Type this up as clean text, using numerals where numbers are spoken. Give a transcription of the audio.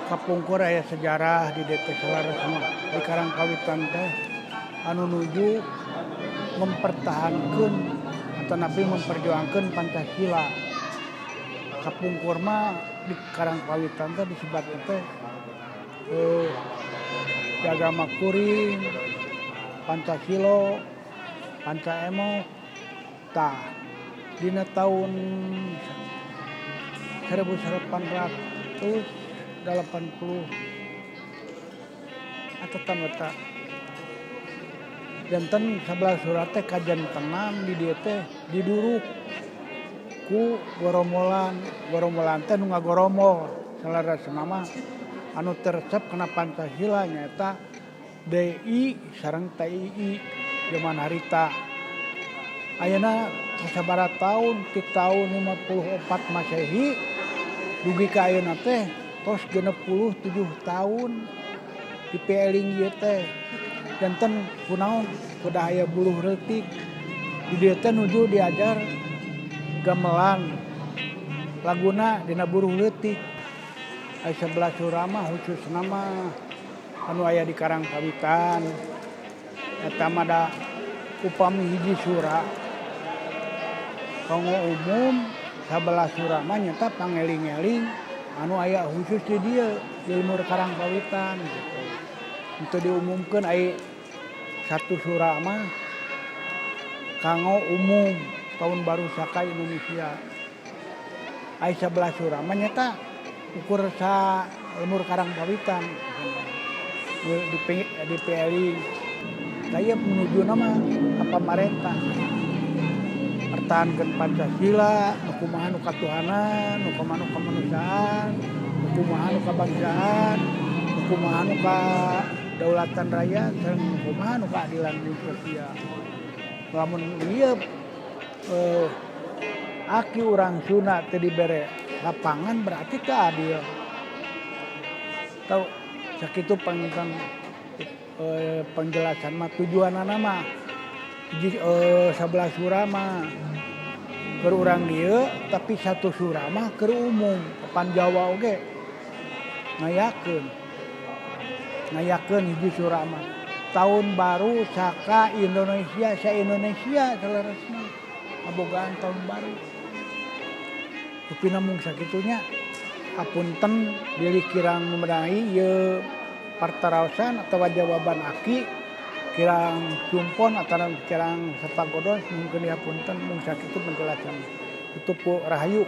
Kapungkur aya sejarah di DT Salaresna di Karangkawitan teh anu nuju mempertahankeun atau napi memperjuangkeun Pancasila. Kapungkur mah di Karangkawitan teh disebat teh Jagama Kuring, Pancasila, Pancaemok. Tah dina tahun 1880 atetan eta janten 11 surat teh kajantenan di dieu teh diduruk ku goromolan teh nu ngagoromol salaresna mah anu teresep kana Pancasila nyaeta DI sareng TII zaman harita. Ayeuna sabaraha taun ti tahun 54 Masehi dugi ka ayeuna teh tos 67 tahun di Peling ieu teh janten kunaon kudah aya buluh leutik di dieu teh nuju diajar gamelan laguna dina buruh leutik aya 11 surama khususna mah anu aya di Karangkawitan eta mah da upami hiji sura kanggo umum 11 surama nyata pangeling-eling anu aya khusus di dieu di Leuweur Karangkawitan gitu. Untuk diumumkeun aya satu surama kanggo umum tahun baru Saka Indonesia. Aya 11 surama nyata ukur sa Leuweur Karangkawitan di Peling. Saya menuju nama pamarentah pertahankan Pancasila, nu kumaha nu katuhanan, nu kumaha nu kamanusiaan, nu kumaha nu kabangsaan, nu kumaha nu kadaulatan rakyat, sareng nu kumaha nu keadilan sosial. Lamun ieu aki urang Sunda teu dibere lapangan berarti teu adil. Tau sakitu pangitan penjelasan mah tujuanna mah 11 surama keur urang dieu tapi satu surama keur umum papan Jawa oge ngayakeun hiji surama tahun baru Saka Indonesia sa-Indonesia salaresna ngabogaan tahun baru upina mung sakitunya hapunten bilih kirang memedahi ieu partaraosan atawa jawaban aki kirang jumpon atau kirang sapagodos mungkin dihapunten mung sakitu penjelasan tutup rahayu.